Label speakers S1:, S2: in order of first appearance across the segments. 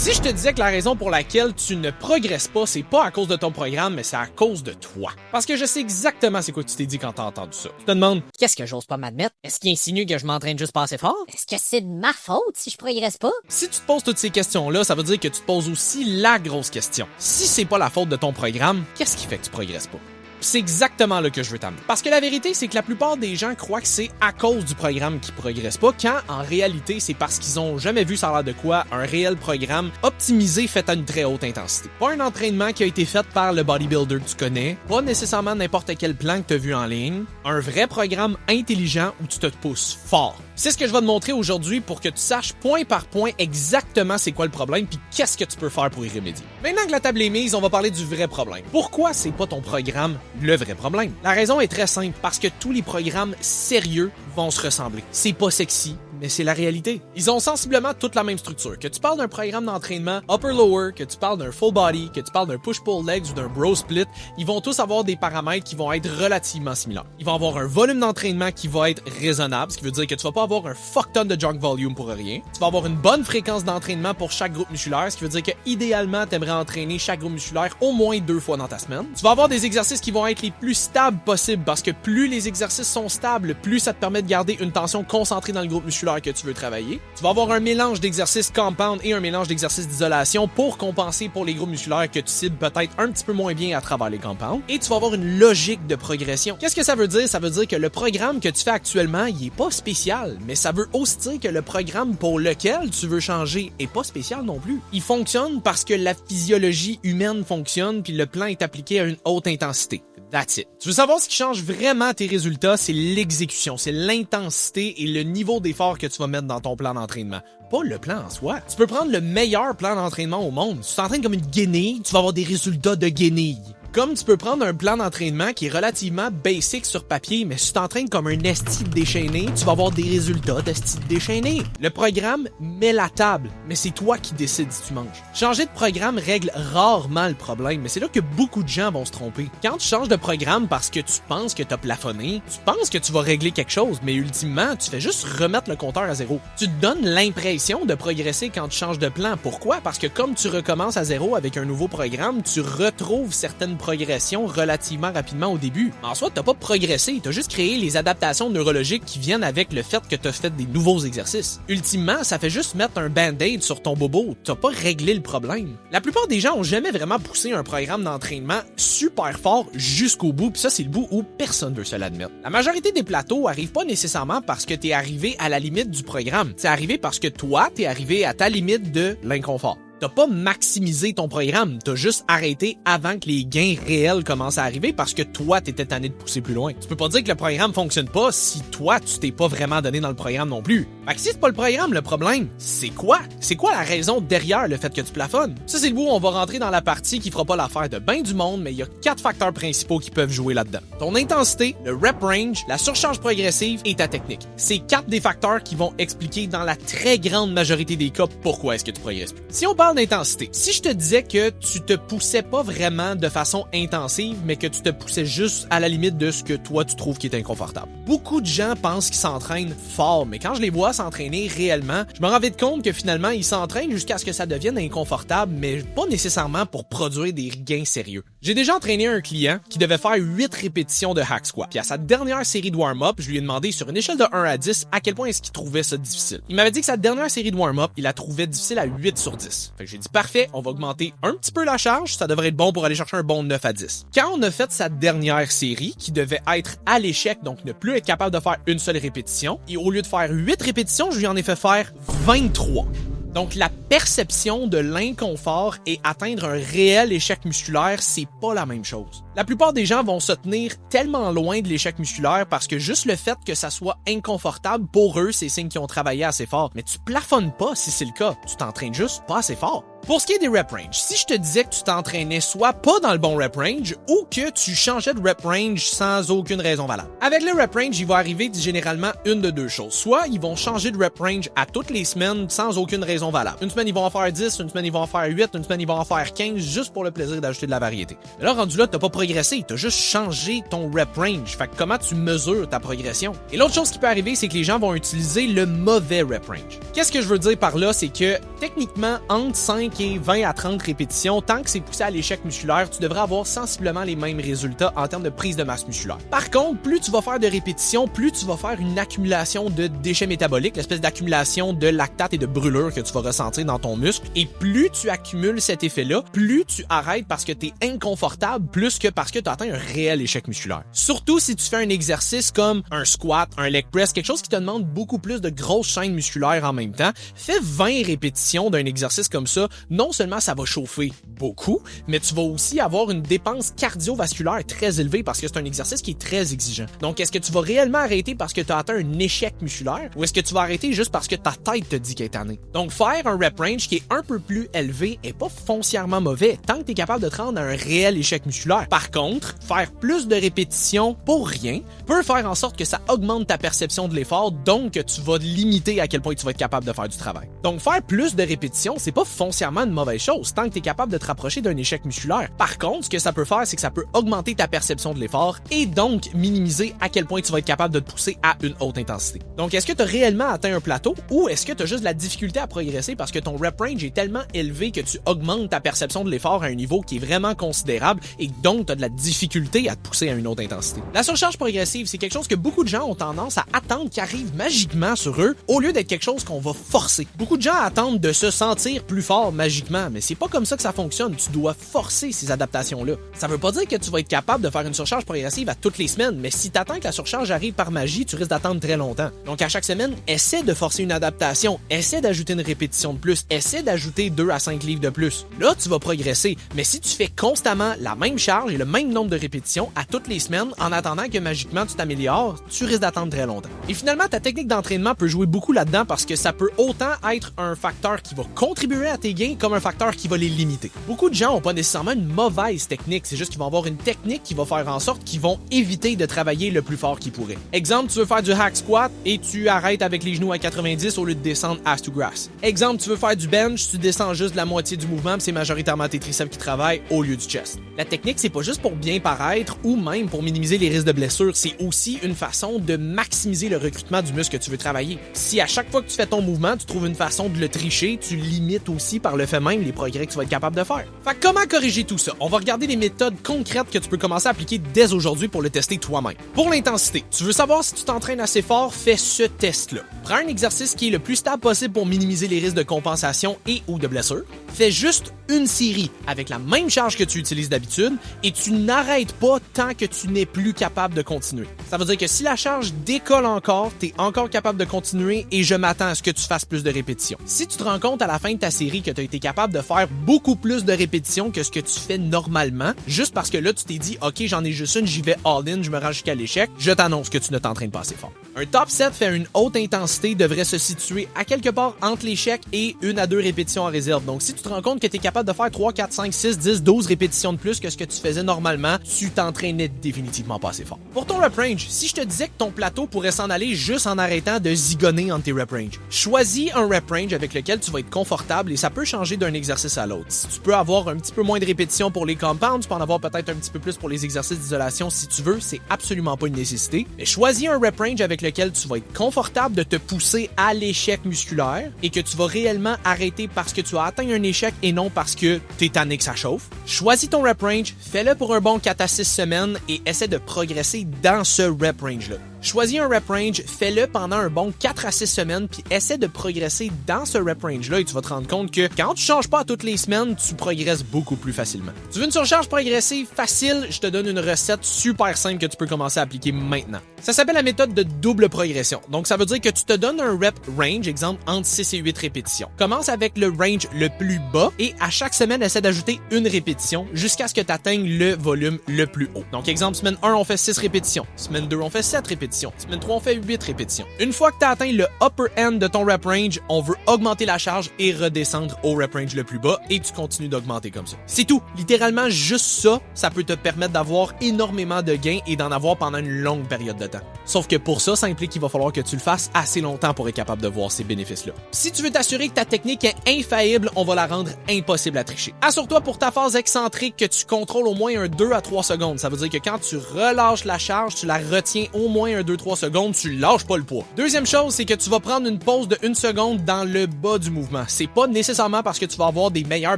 S1: Si je te disais que la raison pour laquelle tu ne progresses pas, c'est pas à cause de ton programme, mais c'est à cause de toi. Parce que je sais exactement c'est quoi tu t'es dit quand t'as entendu ça. Tu te demandes,
S2: qu'est-ce que j'ose pas m'admettre? Est-ce qu'il insinue que je m'entraîne juste pas assez fort?
S3: Est-ce que c'est de ma faute si je progresse pas?
S1: si tu te poses toutes ces questions-là, ça veut dire que tu te poses aussi la grosse question. Si c'est pas la faute de ton programme, qu'est-ce qui fait que tu progresses pas? C'est exactement là que je veux t'amener. Parce que la vérité, c'est que la plupart des gens croient que c'est à cause du programme qu'ils progressent pas, quand en réalité, c'est parce qu'ils ont jamais vu ça a l'air de quoi un réel programme optimisé fait à une très haute intensité. Pas un entraînement qui a été fait par le bodybuilder que tu connais, pas nécessairement n'importe quel plan que tu as vu en ligne, un vrai programme intelligent où tu te pousses fort. C'est ce que je vais te montrer aujourd'hui pour que tu saches point par point exactement c'est quoi le problème puis qu'est-ce que tu peux faire pour y remédier. Maintenant que la table est mise, on va parler du vrai problème. Pourquoi c'est pas ton programme le vrai problème? La raison est très simple, parce que tous les programmes sérieux vont se ressembler. C'est pas sexy, mais c'est la réalité. Ils ont sensiblement toute la même structure. Que tu parles d'un programme d'entraînement upper-lower, que tu parles d'un full body, que tu parles d'un push-pull legs ou d'un bro split, ils vont tous avoir des paramètres qui vont être relativement similaires. Ils vont avoir un volume d'entraînement qui va être raisonnable, ce qui veut dire que tu vas pas avoir un fuck ton de junk volume pour rien. Tu vas avoir une bonne fréquence d'entraînement pour chaque groupe musculaire, ce qui veut dire que idéalement, tu aimerais entraîner chaque groupe musculaire au moins 2 fois dans ta semaine. Tu vas avoir des exercices qui vont être les plus stables possibles, parce que plus les exercices sont stables, plus ça te permet de garder une tension concentrée dans le groupe musculaire que tu veux travailler. Tu vas avoir un mélange d'exercices compound et un mélange d'exercices d'isolation pour compenser pour les groupes musculaires que tu cibles peut-être un petit peu moins bien à travers les compounds. Et tu vas avoir une logique de progression. Qu'est-ce que ça veut dire? Ça veut dire que le programme que tu fais actuellement, il est pas spécial, mais ça veut aussi dire que le programme pour lequel tu veux changer est pas spécial non plus. Il fonctionne parce que la physiologie humaine fonctionne puis le plan est appliqué à une haute intensité. That's it. Tu veux savoir ce qui change vraiment tes résultats, c'est l'exécution, c'est l'intensité et le niveau d'effort que tu vas mettre dans ton plan d'entraînement. Pas le plan en soi. Tu peux prendre le meilleur plan d'entraînement au monde. Si tu t'entraînes comme une guenille, tu vas avoir des résultats de guenille. Comme tu peux prendre un plan d'entraînement qui est relativement basic sur papier, mais si tu t'entraînes comme un esti déchaîné, tu vas avoir des résultats d'esti déchaîné. Le programme met la table, mais c'est toi qui décides si tu manges. Changer de programme règle rarement le problème, mais c'est là que beaucoup de gens vont se tromper. Quand tu changes de programme parce que tu penses que tu as plafonné, tu penses que tu vas régler quelque chose, mais ultimement, tu fais juste remettre le compteur à zéro. Tu te donnes l'impression de progresser quand tu changes de plan. Pourquoi? Parce que comme tu recommences à zéro avec un nouveau programme, tu retrouves certaines progression relativement rapidement au début. En soi, t'as pas progressé, t'as juste créé les adaptations neurologiques qui viennent avec le fait que t'as fait des nouveaux exercices. Ultimement, ça fait juste mettre un band-aid sur ton bobo, t'as pas réglé le problème. La plupart des gens ont jamais vraiment poussé un programme d'entraînement super fort jusqu'au bout, pis ça c'est le bout où personne veut se l'admettre. La majorité des plateaux arrivent pas nécessairement parce que t'es arrivé à la limite du programme, c'est arrivé parce que toi, t'es arrivé à ta limite de l'inconfort. T'as pas maximisé ton programme, t'as juste arrêté avant que les gains réels commencent à arriver parce que toi, t'étais tanné de pousser plus loin. Tu peux pas dire que le programme fonctionne pas si toi, tu t'es pas vraiment donné dans le programme non plus. Fait que si c'est pas le programme, le problème, c'est quoi? C'est quoi la raison derrière le fait que tu plafonnes? Ça, c'est le bout où on va rentrer dans la partie qui fera pas l'affaire de ben du monde, mais il y a 4 facteurs principaux qui peuvent jouer là-dedans. Ton intensité, le rep range, la surcharge progressive et ta technique. C'est 4 des facteurs qui vont expliquer dans la très grande majorité des cas pourquoi est-ce que tu progresses plus. Si on parle d'intensité. Si je te disais que tu te poussais pas vraiment de façon intensive, mais que tu te poussais juste à la limite de ce que toi tu trouves qui est inconfortable. Beaucoup de gens pensent qu'ils s'entraînent fort, mais quand je les vois s'entraîner réellement, je me rends vite compte que finalement ils s'entraînent jusqu'à ce que ça devienne inconfortable, mais pas nécessairement pour produire des gains sérieux. J'ai déjà entraîné un client qui devait faire 8 répétitions de hack squat. Puis à sa dernière série de warm-up, je lui ai demandé sur une échelle de 1 à 10 à quel point est-ce qu'il trouvait ça difficile. Il m'avait dit que sa dernière série de warm-up, il la trouvait difficile à 8 sur 10. Fait que j'ai dit parfait, on va augmenter un petit peu la charge, ça devrait être bon pour aller chercher un bon 9 à 10. Quand on a fait sa dernière série, qui devait être à l'échec, donc ne plus être capable de faire une seule répétition, et au lieu de faire 8 répétitions, je lui en ai fait faire 23. Donc, la perception de l'inconfort et atteindre un réel échec musculaire, c'est pas la même chose. La plupart des gens vont se tenir tellement loin de l'échec musculaire parce que juste le fait que ça soit inconfortable, pour eux, c'est signe qu'ils ont travaillé assez fort. Mais tu plafonnes pas si c'est le cas. Tu t'entraînes juste pas assez fort. Pour ce qui est des rep range, si je te disais que tu t'entraînais soit pas dans le bon rep range ou que tu changeais de rep range sans aucune raison valable. Avec le rep range, il va arriver généralement une de deux choses. Soit ils vont changer de rep range à toutes les semaines sans aucune raison valable. Une semaine, ils vont en faire 10, une semaine, ils vont en faire 8, une semaine, ils vont en faire 15 juste pour le plaisir d'ajouter de la variété. Mais là, rendu là, t'as pas progressé, t'as juste changé ton rep range. Fait que comment tu mesures ta progression? Et l'autre chose qui peut arriver, c'est que les gens vont utiliser le mauvais rep range. Qu'est-ce que je veux dire par là? C'est que techniquement, entre 5 manquer 20 à 30 répétitions, tant que c'est poussé à l'échec musculaire, tu devrais avoir sensiblement les mêmes résultats en termes de prise de masse musculaire. Par contre, plus tu vas faire de répétitions, plus tu vas faire une accumulation de déchets métaboliques, l'espèce d'accumulation de lactate et de brûlure que tu vas ressentir dans ton muscle. Et plus tu accumules cet effet-là, plus tu arrêtes parce que tu es inconfortable, plus que parce que tu as atteint un réel échec musculaire. Surtout si tu fais un exercice comme un squat, un leg press, quelque chose qui te demande beaucoup plus de grosses chaînes musculaires en même temps, fais 20 répétitions d'un exercice comme ça. Non seulement ça va chauffer beaucoup, mais tu vas aussi avoir une dépense cardiovasculaire très élevée parce que c'est un exercice qui est très exigeant. Donc, est-ce que tu vas réellement arrêter parce que tu as atteint un échec musculaire ou est-ce que tu vas arrêter juste parce que ta tête te dit qu'elle est tannée? Donc, faire un rep range qui est un peu plus élevé est pas foncièrement mauvais tant que tu es capable de te rendre à un réel échec musculaire. Par contre, faire plus de répétitions pour rien peut faire en sorte que ça augmente ta perception de l'effort, donc que tu vas limiter à quel point tu vas être capable de faire du travail. Donc, faire plus de répétitions, c'est pas foncièrement une mauvaise chose tant que tu es capable de te rapprocher d'un échec musculaire. Par contre, ce que ça peut faire, c'est que ça peut augmenter ta perception de l'effort et donc minimiser à quel point tu vas être capable de te pousser à une haute intensité. Donc, est-ce que tu as réellement atteint un plateau ou est-ce que tu as juste de la difficulté à progresser parce que ton rep range est tellement élevé que tu augmentes ta perception de l'effort à un niveau qui est vraiment considérable et donc tu as de la difficulté à te pousser à une haute intensité? La surcharge progressive, c'est quelque chose que beaucoup de gens ont tendance à attendre qui arrive magiquement sur eux au lieu d'être quelque chose qu'on va forcer. Beaucoup de gens attendent de se sentir plus fort magiquement, mais c'est pas comme ça que ça fonctionne. Tu dois forcer ces adaptations-là. Ça veut pas dire que tu vas être capable de faire une surcharge progressive à toutes les semaines, mais si t'attends que la surcharge arrive par magie, tu risques d'attendre très longtemps. Donc à chaque semaine, essaie de forcer une adaptation, essaie d'ajouter une répétition de plus, essaie d'ajouter 2 à 5 livres de plus. Là, tu vas progresser, mais si tu fais constamment la même charge et le même nombre de répétitions à toutes les semaines en attendant que magiquement tu t'améliores, tu risques d'attendre très longtemps. Et finalement, ta technique d'entraînement peut jouer beaucoup là-dedans parce que ça peut autant être un facteur qui va contribuer à tes gains comme un facteur qui va les limiter. Beaucoup de gens n'ont pas nécessairement une mauvaise technique, c'est juste qu'ils vont avoir une technique qui va faire en sorte qu'ils vont éviter de travailler le plus fort qu'ils pourraient. Exemple, tu veux faire du hack squat et tu arrêtes avec les genoux à 90 au lieu de descendre ass to grass. Exemple, tu veux faire du bench, tu descends juste la moitié du mouvement, c'est majoritairement tes triceps qui travaillent au lieu du chest. La technique, c'est pas juste pour bien paraître ou même pour minimiser les risques de blessures, c'est aussi une façon de maximiser le recrutement du muscle que tu veux travailler. Si à chaque fois que tu fais ton mouvement, tu trouves une façon de le tricher, tu limites aussi par le fait même les progrès que tu vas être capable de faire. Fait que comment corriger tout ça? On va regarder les méthodes concrètes que tu peux commencer à appliquer dès aujourd'hui pour le tester toi-même. Pour l'intensité, tu veux savoir si tu t'entraînes assez fort, fais ce test-là. Prends un exercice qui est le plus stable possible pour minimiser les risques de compensation et ou de blessure. Fais juste une série avec la même charge que tu utilises d'habitude et tu n'arrêtes pas tant que tu n'es plus capable de continuer. Ça veut dire que si la charge décolle encore, tu es encore capable de continuer et je m'attends à ce que tu fasses plus de répétitions. Si tu te rends compte à la fin de ta série que tu as été capable de faire beaucoup plus de répétitions que ce que tu fais normalement, juste parce que là tu t'es dit « Ok, j'en ai juste une, j'y vais all-in, je me rends jusqu'à l'échec », je t'annonce que tu ne t'entraînes pas assez fort. Un top set fait une haute intensité devrait se situer à quelque part entre l'échec et 1 à 2 répétitions en réserve. Donc si tu te rends compte que tu es capable de faire 3, 4, 5, 6, 10, 12 répétitions de plus que ce que tu faisais normalement, tu t'entraînais définitivement pas assez fort. Pour ton rep range, si je te disais que ton plateau pourrait s'en aller juste en arrêtant de zigonner entre tes rep range, choisis un rep range avec lequel tu vas être confortable et ça peut changer d'un exercice à l'autre. Si tu peux avoir un petit peu moins de répétitions pour les compounds, tu peux en avoir peut-être un petit peu plus pour les exercices d'isolation si tu veux, c'est absolument pas une nécessité. Mais choisis un rep range avec lequel tu vas être confortable de te pousser à l'échec musculaire et que tu vas réellement arrêter parce que tu as atteint un échec et non parce que t'es tanné que ça chauffe. Choisis ton rep range, fais-le pour un bon 4 à 6 semaines et essaie de progresser dans ce rep range-là. Choisis un rep range, fais-le pendant un bon 4 à 6 semaines, puis essaie de progresser dans ce rep range-là et tu vas te rendre compte que quand tu changes pas toutes les semaines, tu progresses beaucoup plus facilement. Tu veux une surcharge progressive facile? Je te donne une recette super simple que tu peux commencer à appliquer maintenant. Ça s'appelle la méthode de double progression. Donc, ça veut dire que tu te donnes un rep range, exemple, entre 6 et 8 répétitions. Commence avec le range le plus bas et à chaque semaine, essaie d'ajouter une répétition jusqu'à ce que tu atteignes le volume le plus haut. Donc, exemple, semaine 1, on fait 6 répétitions. Semaine 2, on fait 7 répétitions. Semaine 3, on fait 8 répétitions. Une fois que tu as atteint le upper end de ton rep range, on veut augmenter la charge et redescendre au rep range le plus bas et tu continues d'augmenter comme ça. C'est tout. Littéralement, juste ça, ça peut te permettre d'avoir énormément de gains et d'en avoir pendant une longue période de temps. temps. Sauf que pour ça implique qu'il va falloir que tu le fasses assez longtemps pour être capable de voir ces bénéfices-là. Si tu veux t'assurer que ta technique est infaillible, on va la rendre impossible à tricher. Assure-toi pour ta phase excentrique que tu contrôles au moins un 2 à 3 secondes. Ça veut dire que quand tu relâches la charge, tu la retiens au moins un 2-3 secondes, tu lâches pas le poids. Deuxième chose, c'est que tu vas prendre une pause de 1 seconde dans le bas du mouvement. C'est pas nécessairement parce que tu vas avoir des meilleurs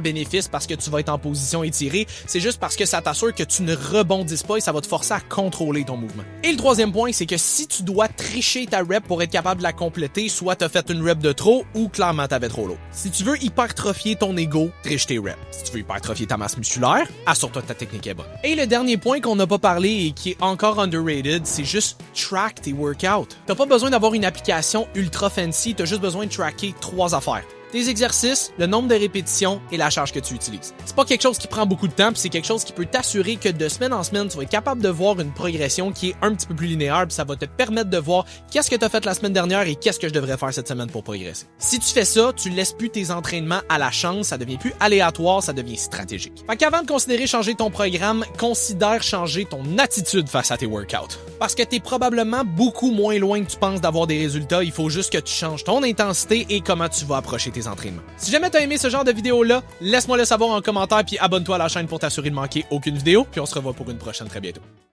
S1: bénéfices parce que tu vas être en position étirée, c'est juste parce que ça t'assure que tu ne rebondisses pas et ça va te forcer à contrôler ton mouvement. Et le troisième point, c'est que si tu dois tricher ta rep pour être capable de la compléter, soit t'as fait une rep de trop ou clairement t'avais trop lourd. Si tu veux hypertrophier ton ego, triche tes reps. Si tu veux hypertrophier ta masse musculaire, assure-toi que ta technique est bonne. Et le dernier point qu'on n'a pas parlé et qui est encore underrated, c'est juste track tes workouts. T'as pas besoin d'avoir une application ultra fancy, t'as juste besoin de tracker 3 affaires. Tes exercices, le nombre de répétitions et la charge que tu utilises. C'est pas quelque chose qui prend beaucoup de temps, puis c'est quelque chose qui peut t'assurer que de semaine en semaine, tu vas être capable de voir une progression qui est un petit peu plus linéaire, puis ça va te permettre de voir qu'est-ce que tu as fait la semaine dernière et qu'est-ce que je devrais faire cette semaine pour progresser. Si tu fais ça, tu laisses plus tes entraînements à la chance, ça devient plus aléatoire, ça devient stratégique. Fait qu'avant de considérer changer ton programme, considère changer ton attitude face à tes workouts. Parce que t'es probablement beaucoup moins loin que tu penses d'avoir des résultats, il faut juste que tu changes ton intensité et comment tu vas approcher tes entraînements. Si jamais t'as aimé ce genre de vidéo-là, laisse-moi le savoir en commentaire puis abonne-toi à la chaîne pour t'assurer de manquer aucune vidéo, puis on se revoit pour une prochaine très bientôt.